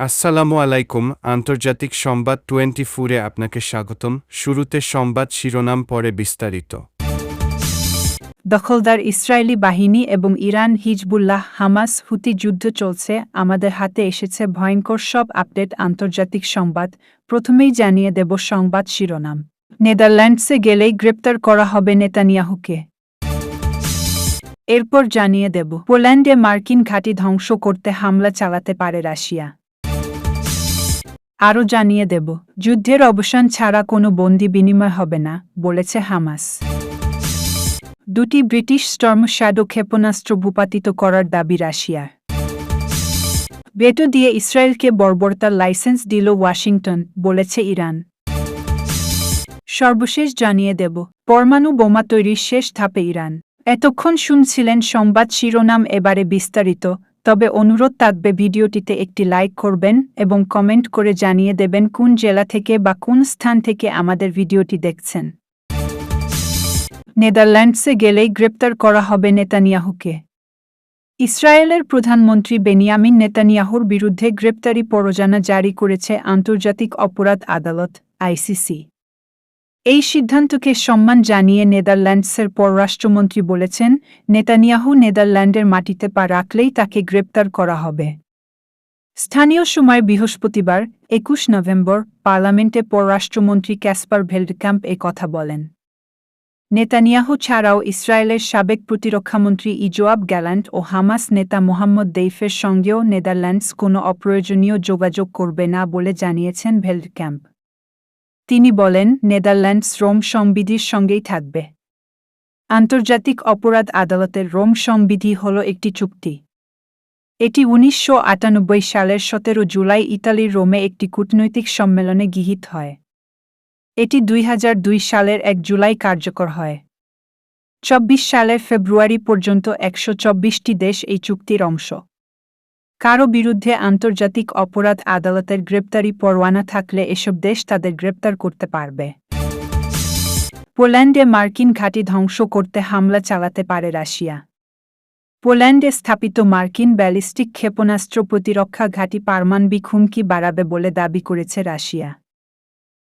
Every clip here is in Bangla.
আসসালামু আলাইকুম। আন্তর্জাতিক সংবাদ 24-এ আপনাকে স্বাগতম। শুরুতে সংবাদ শিরোনাম, পরে বিস্তারিত। দখলদার ইসরায়েলি বাহিনী এবং ইরান, হিজবুল্লাহ, হামাস, হুতি যুদ্ধ চলছে। আমাদের হাতে এসেছে ভয়ঙ্কর সব আপডেট। আন্তর্জাতিক সংবাদ প্রথমেই জানিয়ে দেব সংবাদ শিরোনাম। নেদারল্যান্ডসে গেলেই গ্রেপ্তার করা হবে নেতানিয়াহুকে। এরপর জানিয়ে দেব পোল্যান্ডে মার্কিন ঘাঁটি ধ্বংস করতে হামলা চালাতে পারে রাশিয়া। আরও জানিয়ে দেব যুদ্ধের অবসান ছাড়া কোনো বন্দি বিনিময় হবে না, বলেছে হামাস। দুটি ব্রিটিশ স্টর্ম শ্যাডো ক্ষেপণাস্ত্র ভূপাতিত করার দাবি রাশিয়ার। ভেটো দিয়ে ইসরায়েলকে বর্বরতার লাইসেন্স দিল ওয়াশিংটন, বলেছে ইরান। সর্বশেষ জানিয়ে দেব পরমাণু বোমা তৈরির শেষ ধাপে ইরান। এতক্ষণ শুনছিলেন সংবাদ শিরোনাম, এবারে বিস্তারিত। তবে অনুরোধ থাকবে ভিডিওটিতে একটি লাইক করবেন এবং কমেন্ট করে জানিয়ে দেবেন কোন জেলা থেকে বা কোন স্থান থেকে আমাদের ভিডিওটি দেখছেন। নেদারল্যান্ডসে গেলেই গ্রেপ্তার করা হবে নেতানিয়াহুকে। ইসরায়েলের প্রধানমন্ত্রী বেনিয়ামিন নেতানিয়াহুর বিরুদ্ধে গ্রেপ্তারি পরোয়ানা জারি করেছে আন্তর্জাতিক অপরাধ আদালত আইসিসি। এই সিদ্ধান্তকে সম্মান জানিয়ে নেদারল্যান্ডসের পররাষ্ট্রমন্ত্রী বলেছেন, নেতানিয়াহু নেদারল্যান্ডের মাটিতে পা রাখলেই তাকে গ্রেপ্তার করা হবে। স্থানীয় সময় বৃহস্পতিবার 21 নভেম্বর পার্লামেন্টে পররাষ্ট্রমন্ত্রী ক্যাসপার ভেল্ডক্যাম্প এ কথা বলেন। নেতানিয়াহু ছাড়াও ইসরায়েলের সাবেক প্রতিরক্ষামন্ত্রী ইজোয়াব গ্যালান্ট ও হামাস নেতা মোহাম্মদ দেইফের সঙ্গেও নেদারল্যান্ডস কোনো অপ্রয়োজনীয় যোগাযোগ করবে না বলে জানিয়েছেন ভেল্ডক্যাম্প। তিনি বলেন, নেদারল্যান্ডস রোম সংবিধির সঙ্গেই থাকবে। আন্তর্জাতিক অপরাধ আদালতের রোম সংবিধি হল একটি চুক্তি। এটি 1998 সালের 17 জুলাই ইতালির রোমে একটি কূটনৈতিক সম্মেলনে গৃহীত হয়। এটি 2002 সালের 1 জুলাই কার্যকর হয়। 24 সালের ফেব্রুয়ারি পর্যন্ত 124টি দেশ এই চুক্তির অংশ। কারও বিরুদ্ধে আন্তর্জাতিক অপরাধ আদালতের গ্রেপ্তারি পরোয়ানা থাকলে এসব দেশ তাদের গ্রেপ্তার করতে পারবে। পোল্যান্ডে মার্কিন ঘাঁটি ধ্বংস করতে হামলা চালাতে পারে রাশিয়া। পোল্যান্ডে স্থাপিত মার্কিন ব্যালিস্টিক ক্ষেপণাস্ত্র প্রতিরক্ষা ঘাঁটি পারমাণবিক হুমকি বাড়াবে বলে দাবি করেছে রাশিয়া।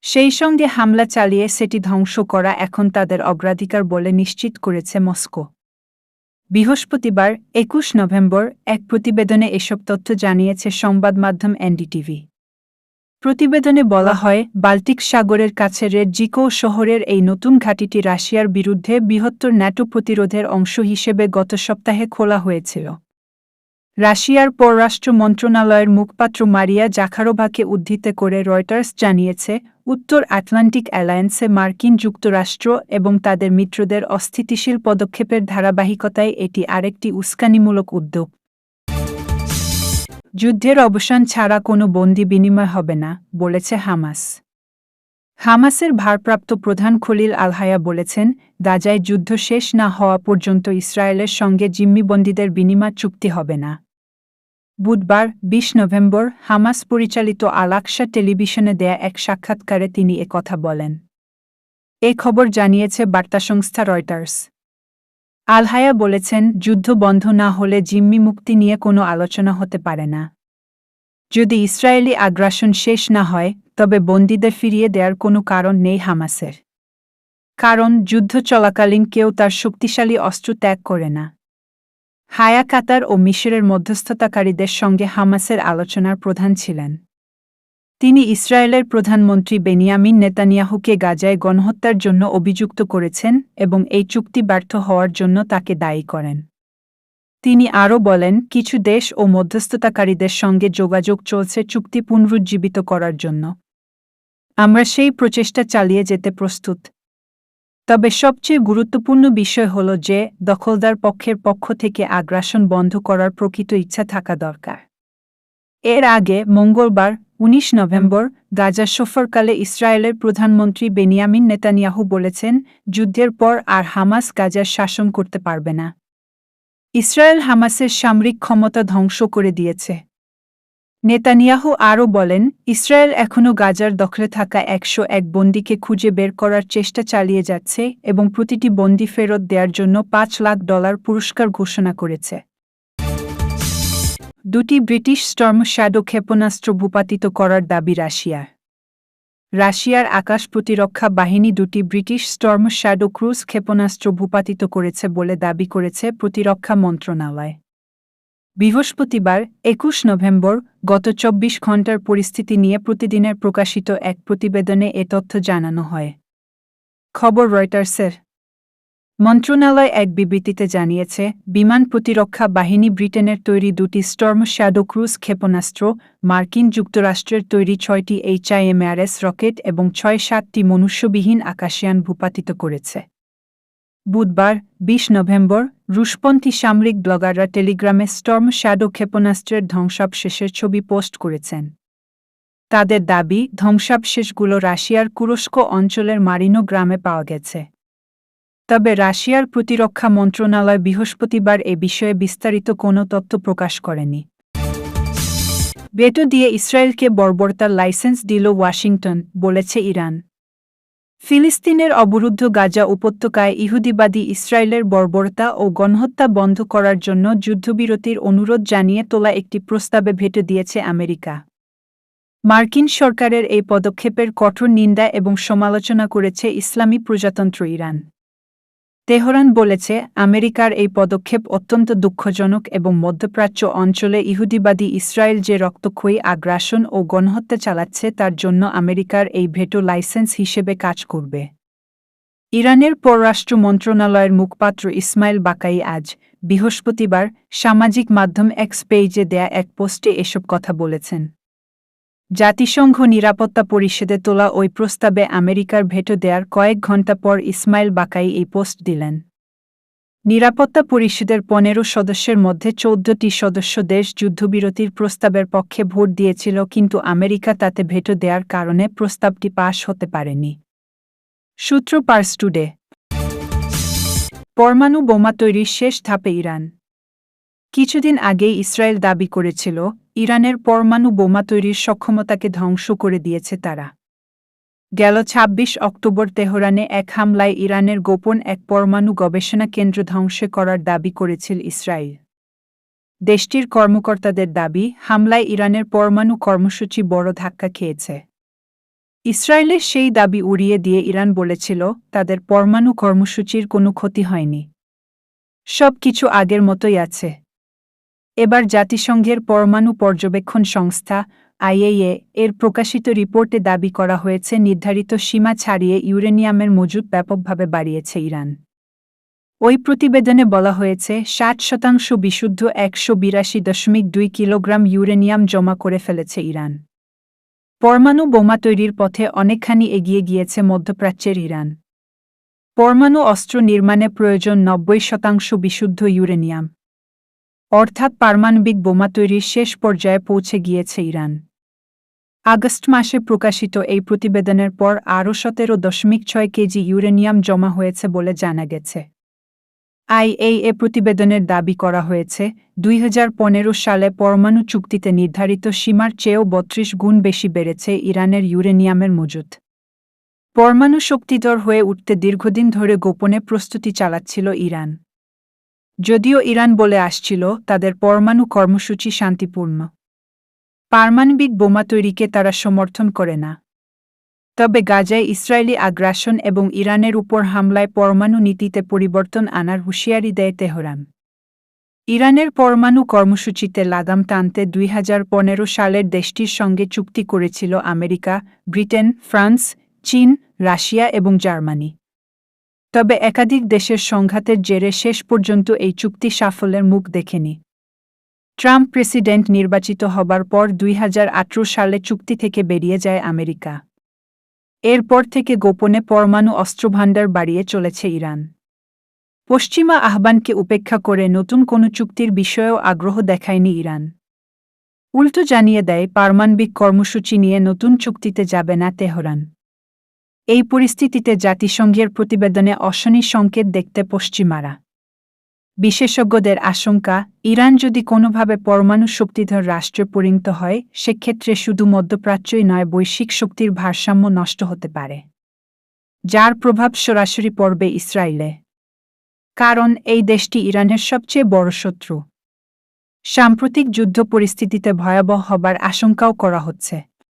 সেই সঙ্গে হামলা চালিয়ে সেটি ধ্বংস করা এখন তাদের অগ্রাধিকার বলে নিশ্চিত করেছে মস্কো। বৃহস্পতিবার 21 নভেম্বর এক প্রতিবেদনে এসব তথ্য জানিয়েছে সংবাদ মাধ্যম এনডিটিভি। প্রতিবেদনে বলা হয়, বাল্টিক সাগরের কাছে রেডজিকো শহরের এই নতুন ঘাঁটিটি রাশিয়ার বিরুদ্ধে বৃহত্তর ন্যাটো প্রতিরোধের অংশ হিসেবে গত সপ্তাহে খোলা হয়েছিল। রাশিয়ার পররাষ্ট্র মন্ত্রণালয়ের মুখপাত্র মারিয়া জাখারোভাকে উদ্ধৃত করে রয়টার্স জানিয়েছে, উত্তর আটলান্টিক অ্যালায়েন্সে মার্কিন যুক্তরাষ্ট্র এবং তাদের মিত্রদের অস্থিতিশীল পদক্ষেপের ধারাবাহিকতায় এটি আরেকটি উস্কানিমূলক উদ্যোগ। যুদ্ধের অবসান ছাড়া কোনো বন্দি বিনিময় হবে না, বলেছে হামাস। হামাসের ভারপ্রাপ্ত প্রধান খলিল আল-হায়া বলেছেন, গাজায় যুদ্ধ শেষ না হওয়া পর্যন্ত ইসরায়েলের সঙ্গে জিম্মিবন্দীদের বিনিময় চুক্তি হবে না। বুধবার 20 নভেম্বর হামাস পরিচালিত আল-আকসা টেলিভিশনে দেয়া এক সাক্ষাৎকারে তিনি একথা বলেন। এ খবর জানিয়েছে বার্তা সংস্থা রয়টার্স। আল-হায়া বলেছেন, যুদ্ধ বন্ধ না হলে জিম্মি মুক্তি নিয়ে কোনো আলোচনা হতে পারে না। যদি ইসরায়েলি আগ্রাসন শেষ না হয়, তবে বন্দীদের ফিরিয়ে দেওয়ার কোনো কারণ নেই হামাসের। কারণ যুদ্ধ চলাকালীন কেউ তার শক্তিশালী অস্ত্র ত্যাগ করে না। হায়া কাতার ও মিশরের মধ্যস্থতাকারীদের সঙ্গে হামাসের আলোচনার প্রধান ছিলেন। তিনি ইসরায়েলের প্রধানমন্ত্রী বেনিয়ামিন নেতানিয়াহুকে গাজায় গণহত্যার জন্য অভিযুক্ত করেছেন এবং এই চুক্তি ব্যর্থ হওয়ার জন্য তাকে দায়ী করেন। তিনি আরও বলেন, কিছু দেশ ও মধ্যস্থতাকারীদের সঙ্গে যোগাযোগ চলছে চুক্তি পুনরুজ্জীবিত করার জন্য। আমরা সেই প্রচেষ্টা চালিয়ে যেতে প্রস্তুত। তবে সবচেয়ে গুরুত্বপূর্ণ বিষয় হল যে, দখলদার পক্ষের পক্ষ থেকে আগ্রাসন বন্ধ করার প্রকৃত ইচ্ছা থাকা দরকার। এর আগে মঙ্গলবার 19 নভেম্বর গাজা সফরকালে ইসরায়েলের প্রধানমন্ত্রী বেনিয়ামিন নেতানিয়াহু বলেছেন, যুদ্ধের পর আর হামাস গাজার শাসন করতে পারবে না। ইসরায়েল হামাসের সামরিক ক্ষমতা ধ্বংস করে দিয়েছে। নেতানিয়াহু আরও বলেন, ইসরায়েল এখনও গাজার দখলে থাকা 101 বন্দীকে খুঁজে বের করার চেষ্টা চালিয়ে যাচ্ছে এবং প্রতিটি বন্দী ফেরত দেওয়ার জন্য $5 লাখ পুরস্কার ঘোষণা করেছে। দুটি ব্রিটিশ স্টর্ম শ্যাডো ক্ষেপণাস্ত্র ভূপাতিত করার দাবি রাশিয়ার। রাশিয়ার আকাশ প্রতিরক্ষা বাহিনী দুটি ব্রিটিশ স্টর্ম শ্যাডো ক্রুজ ক্ষেপণাস্ত্র ভূপাতিত করেছে বলে দাবি করেছে প্রতিরক্ষা মন্ত্রণালয়। বৃহস্পতিবার ২১ নভেম্বর গত ২৪ ঘণ্টার পরিস্থিতি নিয়ে প্রতিদিনের প্রকাশিত এক প্রতিবেদনে এ তথ্য জানানো হয়। খবর রয়টার্সের। মন্ত্রণালয় এক বিবৃতিতে জানিয়েছে, বিমান প্রতিরক্ষা বাহিনী ব্রিটেনের তৈরি দুটি স্টর্ম শ্যাডো ক্রুজ ক্ষেপণাস্ত্র, মার্কিন যুক্তরাষ্ট্রের তৈরি ৬টি HIMARS রকেট এবং ৬-৭টি মনুষ্যবিহীন আকাশযান ভূপাতিত করেছে। বুধবার ২০ নভেম্বর রুশপন্থী সামরিক ব্লগাররা টেলিগ্রামে স্টর্ম শ্যাডো ক্ষেপণাস্ত্রের ধ্বংসাবশেষের ছবি পোস্ট করেছেন। তাদের দাবি, ধ্বংসাবশেষগুলো রাশিয়ার কুরস্ক অঞ্চলের মারিনো গ্রামে পাওয়া গেছে। তবে রাশিয়ার প্রতিরক্ষা মন্ত্রণালয় বৃহস্পতিবার এ বিষয়ে বিস্তারিত কোনো তথ্য প্রকাশ করেনি। ভেটো দিয়ে ইসরায়েলকে বর্বরতার লাইসেন্স দিল ওয়াশিংটন, বলেছে ইরান। ফিলিস্তিনের অবরুদ্ধ গাজা উপত্যকায় ইহুদিবাদী ইসরায়েলের বর্বরতা ও গণহত্যা বন্ধ করার জন্য যুদ্ধবিরতির অনুরোধ জানিয়ে তোলা একটি প্রস্তাবে ভেটো দিয়েছে আমেরিকা। মার্কিন সরকারের এই পদক্ষেপের কঠোর নিন্দা এবং সমালোচনা করেছে ইসলামী প্রজাতন্ত্র ইরান। তেহরান বলেছে, আমেরিকার এই পদক্ষেপ অত্যন্ত দুঃখজনক এবং মধ্যপ্রাচ্য অঞ্চলে ইহুদিবাদী ইসরায়েল যে রক্তক্ষয়ী আগ্রাসন ও গণহত্যা চালাচ্ছে তার জন্য আমেরিকার এই ভেটো লাইসেন্স হিসেবে কাজ করবে। ইরানের পররাষ্ট্র মন্ত্রণালয়ের মুখপাত্র ইসমাইল বাকাই আজ, বৃহস্পতিবার, সামাজিক মাধ্যম এক্স পেজে দেয়া এক পোস্টে এসব কথা বলেছেন। জাতিসংঘ নিরাপত্তা পরিষদে তোলা ওই প্রস্তাবে আমেরিকার ভেটো দেওয়ার কয়েক ঘণ্টা পর ইসমাইল বাকাই এই পোস্ট দিলেন। নিরাপত্তা পরিষদের ১৫ সদস্যের মধ্যে ১৪টি সদস্য দেশ যুদ্ধবিরতির প্রস্তাবের পক্ষে ভোট দিয়েছিল, কিন্তু আমেরিকা তাতে ভেটো দেওয়ার কারণে প্রস্তাবটি পাস হতে পারেনি। সূত্র পার্স টুডে। পরমাণু বোমা তৈরির শেষ ধাপে ইরান। কিছুদিন আগেই ইসরায়েল দাবি করেছিল, ইরানের পরমাণু বোমা তৈরির সক্ষমতাকে ধ্বংস করে দিয়েছে তারা। গেল ২৬ অক্টোবর তেহরানে এক হামলায় ইরানের গোপন এক পরমাণু গবেষণা কেন্দ্র ধ্বংস করার দাবি করেছিল ইসরায়েল। দেশটির কর্মকর্তাদের দাবি, হামলায় ইরানের পরমাণু কর্মসূচি বড় ধাক্কা খেয়েছে। ইসরায়েলের সেই দাবি উড়িয়ে দিয়ে ইরান বলেছিল, তাদের পরমাণু কর্মসূচির কোনো ক্ষতি হয়নি। সব কিছু আগের মতোই আছে। এবার জাতিসংঘের পরমাণু পর্যবেক্ষণ সংস্থা IAEA এর প্রকাশিত রিপোর্টে দাবি করা হয়েছে, নির্ধারিত সীমা ছাড়িয়ে ইউরেনিয়ামের মজুদ ব্যাপকভাবে বাড়িয়েছে ইরান। ওই প্রতিবেদনে বলা হয়েছে, ৬০% বিশুদ্ধ ১৮২.২ কিলোগ্রাম ইউরেনিয়াম জমা করে ফেলেছে ইরান। পরমাণু বোমা তৈরির পথে অনেকখানি এগিয়ে গিয়েছে মধ্যপ্রাচ্যের ইরান। পরমাণু অস্ত্র নির্মাণে প্রয়োজন ৯০% বিশুদ্ধ ইউরেনিয়াম। অর্থাৎ পারমাণবিক বোমা তৈরির শেষ পর্যায়ে পৌঁছে গিয়েছে ইরান। আগস্ট মাসে প্রকাশিত এই প্রতিবেদনের পর আরও ১৭.৬ কেজি ইউরেনিয়াম জমা হয়েছে বলে জানা গেছে। IAEA প্রতিবেদনের দাবি করা হয়েছে, ২০১৫ সালে পরমাণু চুক্তিতে নির্ধারিত সীমার চেয়েও ৩২ গুণ বেশি বেড়েছে ইরানের ইউরেনিয়ামের মজুদ। পরমাণু শক্তিধর হয়ে উঠতে দীর্ঘদিন ধরে গোপনে প্রস্তুতি চালাচ্ছিল ইরান। যদিও ইরান বলে আসছিল, তাদের পরমাণু কর্মসূচি শান্তিপূর্ণ। পারমাণবিক বোমা তৈরিকে তারা সমর্থন করে না। তবে গাজায় ইসরায়েলি আগ্রাসন এবং ইরানের উপর হামলায় পরমাণু নীতিতে পরিবর্তন আনার হুঁশিয়ারি দেয় তেহরান। ইরানের পরমাণু কর্মসূচিতে লাগাম টানতে ২০১৫ সালের দেশটির সঙ্গে চুক্তি করেছিল আমেরিকা, ব্রিটেন, ফ্রান্স, চীন, রাশিয়া এবং জার্মানি। তবে একাধিক দেশের সংঘাতের জেরে শেষ পর্যন্ত এই চুক্তি সাফল্যের মুখ দেখেনি। ট্রাম্প প্রেসিডেন্ট নির্বাচিত হবার পর ২০১৮ সালে চুক্তি থেকে বেরিয়ে যায় আমেরিকা। এরপর থেকে গোপনে পরমাণু অস্ত্রভাণ্ডার বাড়িয়ে চলেছে ইরান। পশ্চিমা আহ্বানকে উপেক্ষা করে নতুন কোনো চুক্তির বিষয়েও আগ্রহ দেখায়নি ইরান। উল্টো জানিয়ে দেয়, পারমাণবিক কর্মসূচি নিয়ে নতুন চুক্তিতে যাবে না তেহরান। এই পরিস্থিতিতে জাতিসংঘের প্রতিবেদনে অশনি সংকেত দেখতে পশ্চিমারা। বিশেষজ্ঞদের আশঙ্কা, ইরান যদি কোনোভাবে পরমাণু শক্তিধর রাষ্ট্রে পরিণত হয়, সেক্ষেত্রে শুধু মধ্যপ্রাচ্যই নয়, বৈশ্বিক শক্তির ভারসাম্য নষ্ট হতে পারে, যার প্রভাব সরাসরি পড়বে ইসরায়েলে। কারণ এই দেশটি ইরানের সবচেয়ে বড় শত্রু। সাম্প্রতিক যুদ্ধ পরিস্থিতিতে ভয়াবহ হবার আশঙ্কাও করা হচ্ছে।